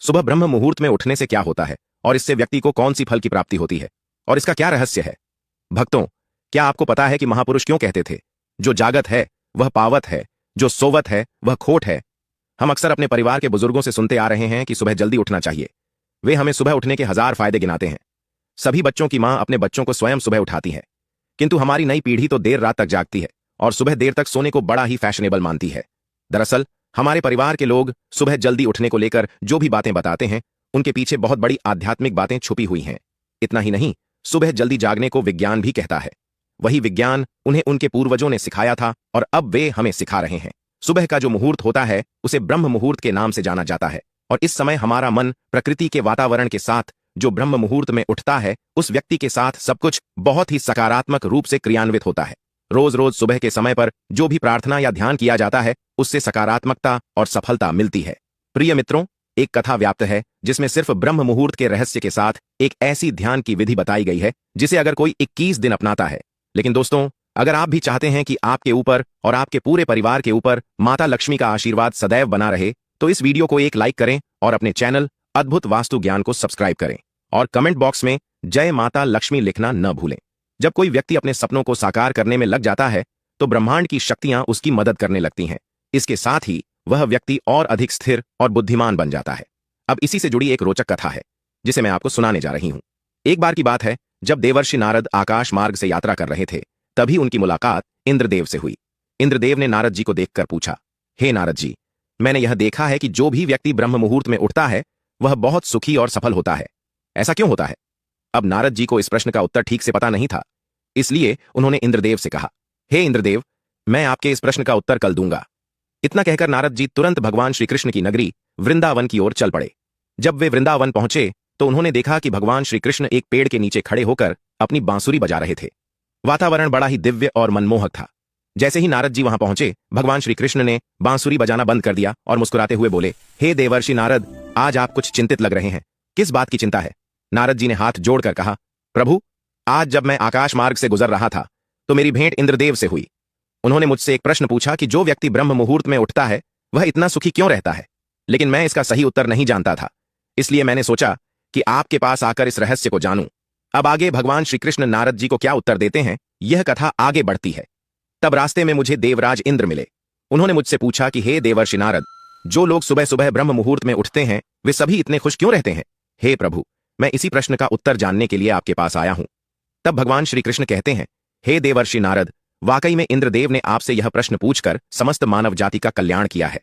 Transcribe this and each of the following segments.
सुबह ब्रह्म मुहूर्त में उठने से क्या होता है और इससे व्यक्ति को कौन सी फल की प्राप्ति होती है और इसका क्या रहस्य है? भक्तों, क्या आपको पता है कि महापुरुष क्यों कहते थे, जो जागत है वह पावत है, जो सोवत है वह खोट है? हम अक्सर अपने परिवार के बुजुर्गों से सुनते आ रहे हैं कि सुबह जल्दी उठना चाहिए। वे हमें सुबह उठने के 1000 फायदे गिनाते हैं। सभी बच्चों की मां अपने बच्चों को स्वयं सुबह उठाती है, किंतु हमारी नई पीढ़ी तो देर रात तक जागती है और सुबह देर तक सोने को बड़ा ही फैशनेबल मानती है। दरअसल हमारे परिवार के लोग सुबह जल्दी उठने को लेकर जो भी बातें बताते हैं, उनके पीछे बहुत बड़ी आध्यात्मिक बातें छुपी हुई हैं। इतना ही नहीं, सुबह जल्दी जागने को विज्ञान भी कहता है। वही विज्ञान उन्हें उनके पूर्वजों ने सिखाया था और अब वे हमें सिखा रहे हैं। सुबह का जो मुहूर्त होता है उसे ब्रह्म मुहूर्त के नाम से जाना जाता है और इस समय हमारा मन प्रकृति के वातावरण के साथ जो ब्रह्म मुहूर्त में उठता है, उस व्यक्ति के साथ सब कुछ बहुत ही सकारात्मक रूप से क्रियान्वित होता है। रोज रोज सुबह के समय पर जो भी प्रार्थना या ध्यान किया जाता है, उससे सकारात्मकता और सफलता मिलती है। प्रिय मित्रों, एक कथा व्याप्त है जिसमें सिर्फ ब्रह्म मुहूर्त के रहस्य के साथ एक ऐसी ध्यान की विधि बताई गई है जिसे अगर कोई 21 दिन अपनाता है। लेकिन दोस्तों, अगर आप भी चाहते हैं कि आपके ऊपर और आपके पूरे परिवार के ऊपर माता लक्ष्मी का आशीर्वाद सदैव बना रहे, तो इस वीडियो को एक लाइक करें और अपने चैनल अद्भुत वास्तु ज्ञान को सब्सक्राइब करें और कमेंट बॉक्स में जय माता लक्ष्मी लिखना न भूलें। जब कोई व्यक्ति अपने सपनों को साकार करने में लग जाता है तो ब्रह्मांड की शक्तियां उसकी मदद करने लगती हैं। इसके साथ ही वह व्यक्ति और अधिक स्थिर और बुद्धिमान बन जाता है। अब इसी से जुड़ी एक रोचक कथा है जिसे मैं आपको सुनाने जा रही हूं। एक बार की बात है, जब देवर्षि नारद आकाश मार्ग से यात्रा कर रहे थे, तभी उनकी मुलाकात इंद्रदेव से हुई। इंद्रदेव ने नारद जी को देखकर पूछा, हे नारद जी, मैंने यह देखा है कि जो भी व्यक्ति ब्रह्म मुहूर्त में उठता है वह बहुत सुखी और सफल होता है। ऐसा क्यों होता है? अब नारद जी को इस प्रश्न का उत्तर ठीक से पता नहीं था, इसलिए उन्होंने इंद्रदेव से कहा, हे इंद्रदेव, मैं आपके इस प्रश्न का उत्तर कल दूंगा। इतना कहकर नारद जी तुरंत भगवान श्री कृष्ण की नगरी वृंदावन की ओर चल पड़े। जब वे वृंदावन पहुंचे तो उन्होंने देखा कि भगवान श्री कृष्ण एक पेड़ के नीचे खड़े होकर अपनी बांसुरी बजा रहे थे। वातावरण बड़ा ही दिव्य और मनमोहक था। जैसे ही नारद जी वहां पहुंचे, भगवान श्री कृष्ण ने बांसुरी बजाना बंद कर दिया और मुस्कुराते हुए बोले, हे देवर्षि नारद, आज आप कुछ चिंतित लग रहे हैं। किस बात की चिंता है? नारद जी ने हाथ जोड़कर कहा, प्रभु, आज जब मैं आकाश मार्ग से गुजर रहा था तो मेरी भेंट इंद्रदेव से हुई। उन्होंने मुझसे एक प्रश्न पूछा कि जो व्यक्ति ब्रह्म मुहूर्त में उठता है वह इतना सुखी क्यों रहता है, लेकिन मैं इसका सही उत्तर नहीं जानता था। इसलिए मैंने सोचा कि आपके पास आकर इस रहस्य को जानूं। अब आगे भगवान श्री कृष्ण नारद जी को क्या उत्तर देते हैं, यह कथा आगे बढ़ती है। तब रास्ते में मुझे देवराज इंद्र मिले। उन्होंने मुझसे पूछा कि हे देवर्षि नारद, जो लोग सुबह सुबह ब्रह्म मुहूर्त में उठते हैं वे सभी इतने खुश क्यों रहते हैं? हे प्रभु, मैं इसी प्रश्न का उत्तर जानने के लिए आपके पास आया हूं। तब भगवान श्री कृष्ण कहते हैं, हे देवर्षि नारद, वाकई में इंद्रदेव ने आपसे यह प्रश्न पूछकर समस्त मानव जाति का कल्याण किया है।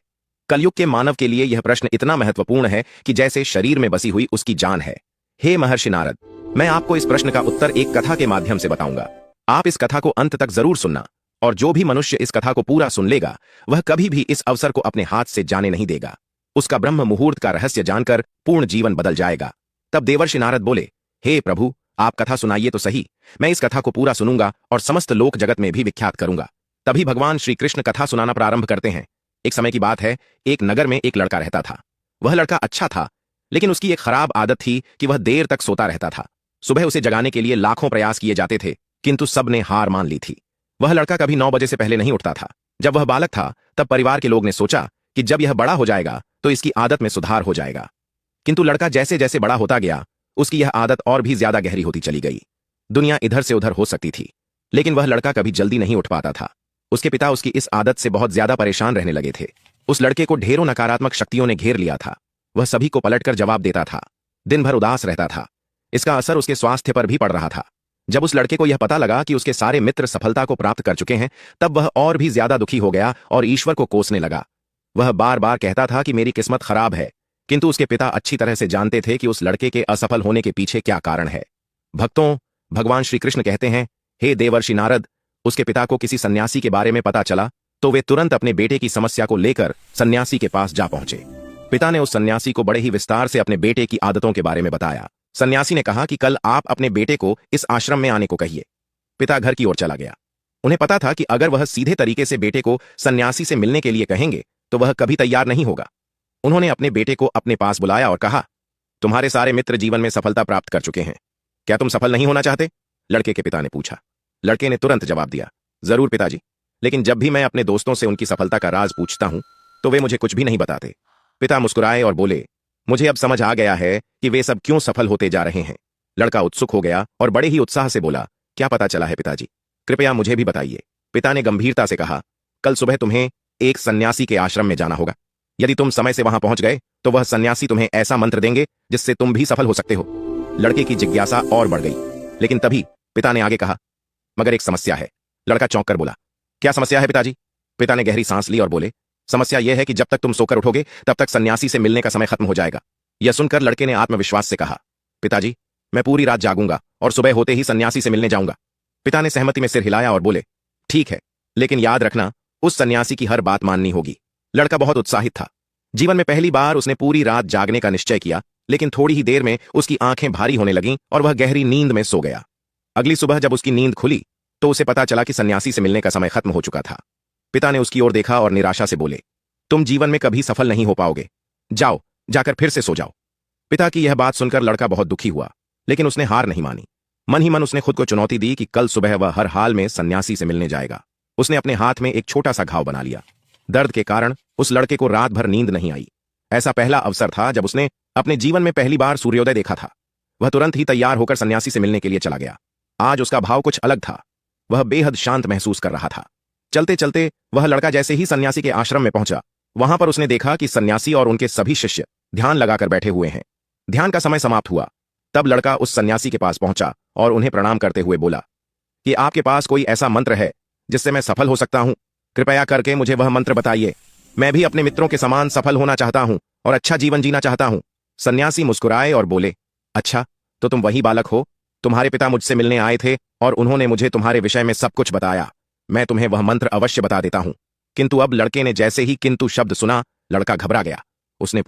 कलयुग के मानव के लिए यह प्रश्न इतना महत्वपूर्ण है कि जैसे शरीर में बसी हुई उसकी जान है। हे महर्षि नारद, मैं आपको इस प्रश्न का उत्तर एक कथा के माध्यम से बताऊंगा। आप इस कथा को अंत तक जरूर सुनना, और जो भी मनुष्य इस कथा को पूरा सुन लेगा वह कभी भी इस अवसर को अपने हाथ से जाने नहीं देगा। उसका ब्रह्म मुहूर्त का रहस्य जानकर पूर्ण जीवन बदल जाएगा। तब देवर्षि नारद बोले, हे प्रभु, आप कथा सुनाइए तो सही, मैं इस कथा को पूरा सुनूंगा और समस्त लोक जगत में भी विख्यात करूंगा। तभी भगवान श्री कृष्ण कथा सुनाना प्रारंभ करते हैं। एक समय की बात है, एक नगर में एक लड़का रहता था। वह लड़का अच्छा था, लेकिन उसकी एक खराब आदत थी कि वह देर तक सोता रहता था। सुबह उसे जगाने के लिए लाखों प्रयास किए जाते थे, किंतु सबने हार मान ली थी। वह लड़का कभी 9 बजे से पहले नहीं उठता था। जब वह बालक था तब परिवार के लोग ने सोचा कि जब यह बड़ा हो जाएगा तो इसकी आदत में सुधार हो जाएगा। किंतु लड़का जैसे जैसे बड़ा होता गया, उसकी यह आदत और भी ज्यादा गहरी होती चली गई। दुनिया इधर से उधर हो सकती थी, लेकिन वह लड़का कभी जल्दी नहीं उठ पाता था। उसके पिता उसकी इस आदत से बहुत ज्यादा परेशान रहने लगे थे। उस लड़के को ढेरों नकारात्मक शक्तियों ने घेर लिया था। वह सभी को पलटकर जवाब देता था, दिन भर उदास रहता था। इसका असर उसके स्वास्थ्य पर भी पड़ रहा था। जब उस लड़के को यह पता लगा कि उसके सारे मित्र सफलता को प्राप्त कर चुके हैं, तब वह और भी ज्यादा दुखी हो गया और ईश्वर को कोसने लगा। वह बार बार कहता था कि मेरी किस्मत खराब है, किंतु उसके पिता अच्छी तरह से जानते थे कि उस लड़के के असफल होने के पीछे क्या कारण है। भक्तों, भगवान श्री कृष्ण कहते हैं, हे देवर्षि नारद, उसके पिता को किसी सन्यासी के बारे में पता चला तो वे तुरंत अपने बेटे की समस्या को लेकर सन्यासी के पास जा पहुंचे। पिता ने उस सन्यासी को बड़े ही विस्तार से अपने बेटे की आदतों के बारे में बताया। सन्यासी ने कहा कि कल आप अपने बेटे को इस आश्रम में आने को कहिए। पिता घर की ओर चला गया। उन्हें पता था कि अगर वह सीधे तरीके से बेटे को सन्यासी से मिलने के लिए कहेंगे तो वह कभी तैयार नहीं होगा। उन्होंने अपने बेटे को अपने पास बुलाया और कहा, तुम्हारे सारे मित्र जीवन में सफलता प्राप्त कर चुके हैं, क्या तुम सफल नहीं होना चाहते? लड़के के पिता ने पूछा। लड़के ने तुरंत जवाब दिया, जरूर पिताजी, लेकिन जब भी मैं अपने दोस्तों से उनकी सफलता का राज पूछता हूं तो वे मुझे कुछ भी नहीं बताते। पिता मुस्कुराए और बोले, मुझे अब समझ आ गया है कि वे सब क्यों सफल होते जा रहे हैं। लड़का उत्सुक हो गया और बड़े ही उत्साह से बोला, क्या पता चला है पिताजी? कृपया मुझे भी बताइए। पिता ने गंभीरता से कहा, कल सुबह तुम्हें एक सन्यासी के आश्रम में जाना होगा। यदि तुम समय से वहां पहुंच गए तो वह सन्यासी तुम्हें ऐसा मंत्र देंगे जिससे तुम भी सफल हो सकते हो। लड़के की जिज्ञासा और बढ़ गई, लेकिन तभी पिता ने आगे कहा, मगर एक समस्या है। लड़का चौंक कर बोला, क्या समस्या है पिताजी? पिता ने गहरी सांस ली और बोले, समस्या यह है कि जब तक तुम सोकर उठोगे तब तक सन्यासी से मिलने का समय खत्म हो जाएगा। यह सुनकर लड़के ने आत्मविश्वास से कहा, पिताजी मैं पूरी रात जागूंगा और सुबह होते ही सन्यासी से मिलने जाऊंगा। पिता ने सहमति में सिर हिलाया और बोले, ठीक है, लेकिन याद रखना उस सन्यासी की हर बात माननी होगी। लड़का बहुत उत्साहित था। जीवन में पहली बार उसने पूरी रात जागने का निश्चय किया, लेकिन थोड़ी ही देर में उसकी आंखें भारी होने लगीं और वह गहरी नींद में सो गया। अगली सुबह जब उसकी नींद खुली तो उसे पता चला कि सन्यासी से मिलने का समय खत्म हो चुका था। पिता ने उसकी ओर देखा और निराशा से बोले, तुम जीवन में कभी सफल नहीं हो पाओगे, जाओ जाकर फिर से सो जाओ। पिता की यह बात सुनकर लड़का बहुत दुखी हुआ, लेकिन उसने हार नहीं मानी। मन ही मन उसने खुद को चुनौती दी कि कल सुबह वह हर हाल में सन्यासी से मिलने जाएगा। उसने अपने हाथ में एक छोटा सा घाव बना लिया। दर्द के कारण उस लड़के को रात भर नींद नहीं आई। ऐसा पहला अवसर था जब उसने अपने जीवन में पहली बार सूर्योदय देखा था। वह तुरंत ही तैयार होकर सन्यासी से मिलने के लिए चला गया। आज उसका भाव कुछ अलग था। वह बेहद शांत महसूस कर रहा था। चलते चलते वह लड़का जैसे ही सन्यासी के आश्रम में पहुंचा, वहां पर उसने देखा कि सन्यासी और उनके सभी शिष्य ध्यान लगाकर बैठे हुए हैं। ध्यान का समय समाप्त हुआ। तब लड़का उस सन्यासी के पास पहुंचा और उन्हें प्रणाम करते हुए बोला कि आपके पास कोई ऐसा मंत्र है जिससे मैं सफल हो सकता हूं? कृपया करके मुझे वह मंत्र बताइए। मैं भी अपने मित्रों के समान सफल होना चाहता हूं और अच्छा जीवन जीना चाहता हूं। सन्यासी मुस्कुराए और बोले, अच्छा, तो तुम वही बालक हो। तुम्हारे पिता मुझसे मिलने आए थे और उन्होंने मुझे तुम्हारे विषय में सब कुछ बताया। मैं तुम्हें वह मंत्र अवश्य बता देता हूं। किंतु अब लड़के ने जैसे ही किंतु शब्द सुना, लड़का घबरा गया। उसने